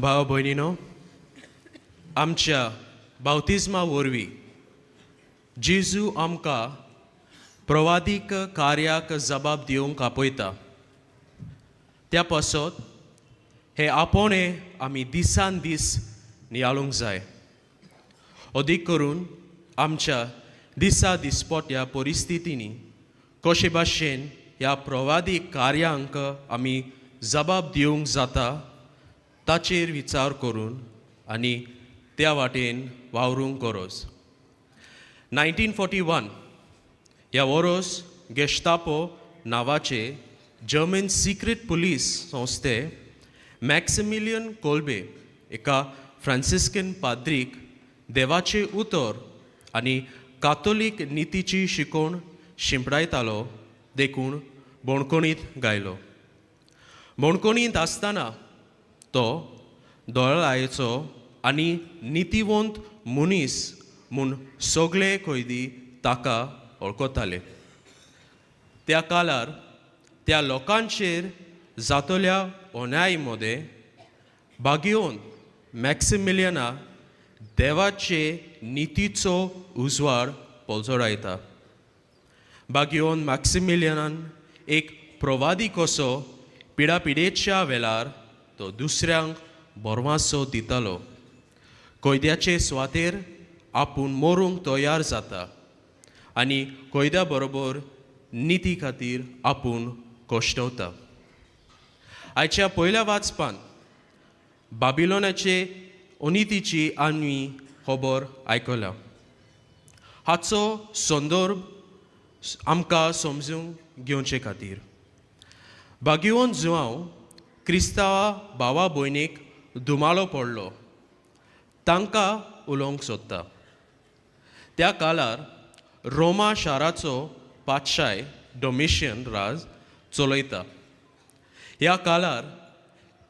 भाव भयणीनो, आमच्या बावतिजमा वरवीं जेजू आमकां प्रवादीक कार्याक जबाब दिवंक आपयता. त्या पासत हे आपोणे आमी दिसान दीस नियाळूंक जाय. अदीक करून आमच्या दिसा दिसपट्या परिस्थितींनी कशे भाशेन ह्या प्रवादीक कार्यांक आमी जबाब दिवंक जाता ताचेर विचार करून आनी त्या वाटेन वावरूंक गरज. 1941 ह्या वरोस गेस्टापो नांवाचे जर्मन सिक्रेट पुलीस संस्थे मॅक्सिमिलियन कोल्बे एका फ्रांसिस्कन पाद्रीक देवाचे उतर आनी कातोलीक नितीची शिकोवण शिंपडायतालो देखून बोणकोणींत गायलो. बोणकोणींत आसतना तो दोळायेचो आनी नितीवंत मनीस म्हूण सगळे कैदी ताका वळखताले. त्या काळार त्या लोकांचेर जातल्या अन्याय मदें भाग्योन मॅक्सिमिलियना देवाचे नितीचो उजवाड पलजोडायता. भाग्योन मॅक्सिमिलियनान एक प्रवादी कसो पिडापिडेच्या वेळार तो दुसऱ्यांक बोरमासो दितालो. कैद्याचे सुवातेर आपूण मरूंक तयार जाता आनी कैद्या बरोबर निती खातीर आपूण कश्टवता. आयच्या पयल्या वाचपान बाबिलोनाचे अनितीची आमी खबर आयकल्या. हाचो संदर्भ आमकां समजूंक घेवचे खातीर भाग्यवन जुवांव क्रिस्तांव भावा भयणीक दुमालो पडलो तांकां उलोवंक सोदता. त्या काळार रोमा शाराचो पातशाय डोमिशियन राज चलयता. ह्या काळार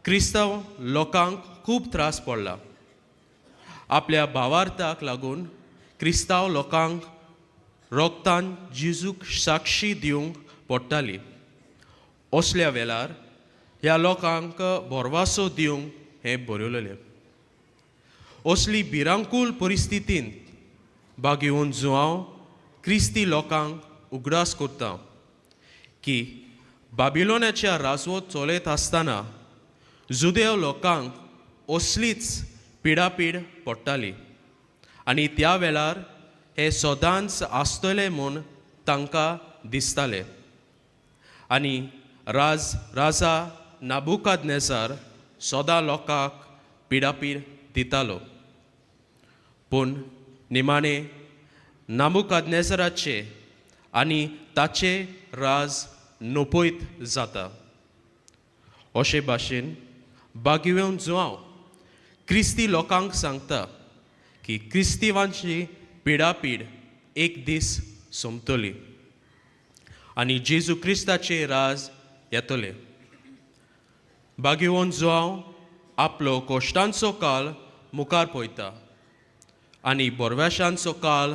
क्रिस्तांव लोकांक खूब त्रास पडला. आपल्या भावार्थाक लागून क्रिस्तांव लोकांक रोगतान जेजूक साक्षी दिवंक पडटाली. असल्या वेळार ह्या लोकांक बोरवासो दिवंक हें बरयलेलें. असली भिरांकूळ परिस्थितींत भाग्यवन जुवांव क्रिस्ती लोकांक उगडास करता की बाबिलोनाच्या राजवट चलयत आसतना जुदेव लोकांक असलीच पिडापीड पडटाली आनी त्या वेळार हे सदांच आसतले म्हूण तांकां दिसतालें. आनी राजा नाबुकादनेजार सदां लोकांक पिडापीड दितालो. पूण निमाणें नाबुकादनेजाराचे आनी ताचे राज नोपयत जाता. अशे भाशेन भाग्यवन जुवांव क्रिस्ती लोकांक सांगता की क्रिस्तिवांची पिडापीड एक दीस सोंपतली आनी जेजू क्रिस्ताचे राज येतले. भाग्यवन जुवांव आपलो कश्टांचो काळ मुखार पळयता आनी बोरव्याशांचो काळ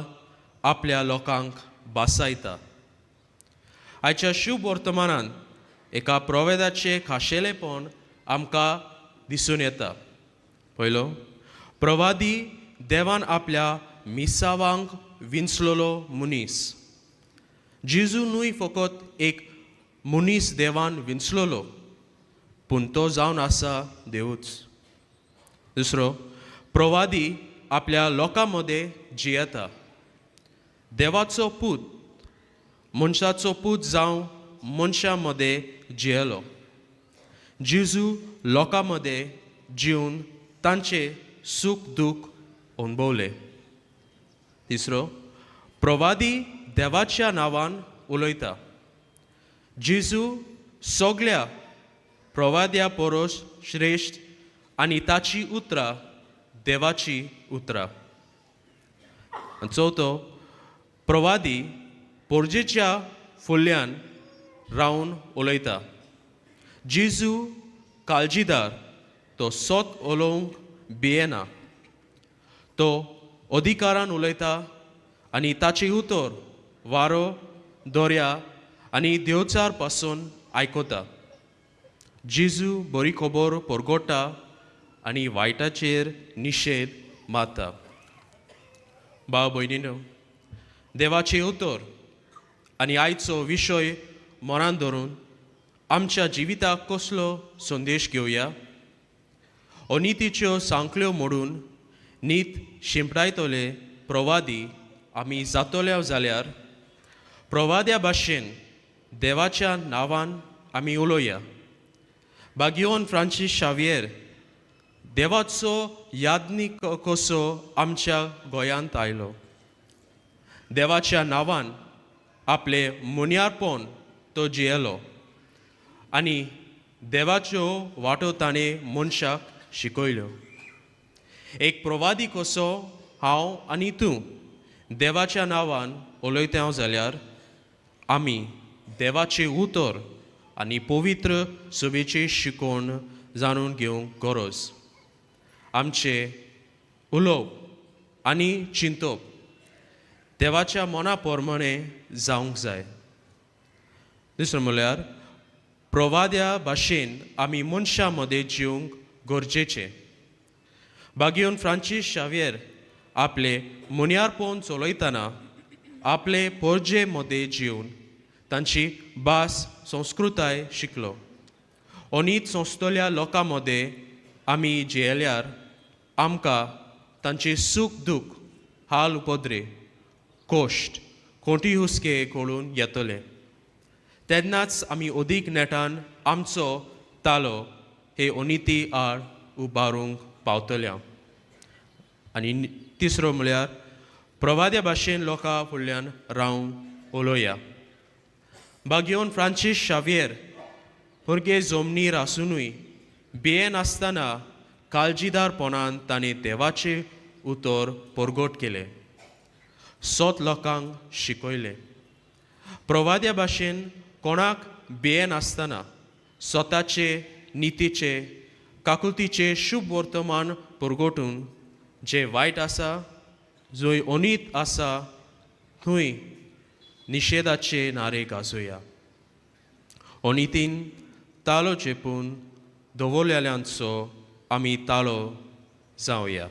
आपल्या लोकांक बासायता. आयच्या शुभ वर्तमानान एका प्रवेदाचे खाशेलेपण आमकां दिसून येता. पयलो, प्रवादी देवान आपल्या मिसावांक विंचलोलो मनीस. जेजू न्हय फकत एक मनीस देवान विंचलोलो पूण तो जावन आसा देवूच. दुसरो, प्रवादी आपल्या लोकां मदें जियेता. देवाचो पूत मनशाचो पूत जावन मनशां मदें जियेलो. जेजू लोकां मदें जिवन तांचे सूख दूख अणभवले. तिसरो, प्रवादी देवाच्या नांवान उलयता. जेजू सगळ्या प्रवाद्या परस श्रेश्ठ आनी ताची उतरां देवाची उतरां. चवथो, प्रवादी पोरजेच्या फुडल्यान रावन उलयता. जेजू काळजीदार, तो सोत उलोवंक भियेना. तो अधिकारान उलयता आनी ताची उतर वारो दर्या आनी देंवचार पासून आयकता. जेजू बरी खबर परगोडटा आनी वायटाचेर निशेध मारता. भाव भयणीनो, देवाचे उतर आनी आयचो विशय मनान धरून आमच्या जिविताक कसलो संदेश घेवया. अनितीच्यो सांखल्यो मोडून नीत शिंपडायतले प्रवादी आमी जातोल्या जाल्यार प्रवाद्या भाशेन देवाच्या नांवान आमी उलोवया. बागियोन फ्रांसीस शावियर देवाचो याज्ञीक कसो आमच्या गोंयांत आयलो. देवाच्या नांवान आपले मुन्यारपण तो जियेलो आनी देवाच्यो वाटो ताणें मनशाक शिकयल्यो. एक प्रवादी कसो हांव आनी तूं देवाच्या नांवान उलयता जाल्यार आमी देवाचें उतर आनी पवित्र सभेची शिकोवण जाणून घेवंक गरज. आमचें उलोवप आनी चिंतप देवाच्या मना प्रमाणे जावंक जाय. दुसरें म्हळ्यार प्रवाद्या भाशेन आमी मनशां मदें जिवंक गरजेचें. बागियोन फ्रांसीस शावियर आपले मुन्यारपण चलयतना आपले पोरजे मदें जिवन तांची भास संस्कृताय शिकलो. अनीत संस्थोल्या लोकां मदें आमी जियेल्यार आमकां तांचे सूख दूख हाल उपद्रे कोश्ट कोणटी हुस्के कळून येतले. तेन्नाच आमी अदीक नेटान आमचो तालो हे अनिती आड उबारूंक पावतल्या. आनी तिसरो म्हळ्यार प्रवाद्या भाशेन लोकां फुडल्यान रावन उलोवया. बागियोन फ्रांसीस शावियर भुरगे जमनीर आसुनूय भियेन आसतना काळजीदारपणान ताणें देवाचें उतर परगट केलें. सोत लोकांक शिकयलें. प्रवाद्या भाशेन कोणाक भियेन आसतना स्वताचे नितीचे काकुतीचे शुभ वर्तमान परगटून जे वायट आसा जंय अनीत आसा थंय निशेधाचे नारे गाजोवया. अनितीन तालो चेपून दवरलेल्यांचो आमी तालो जावया.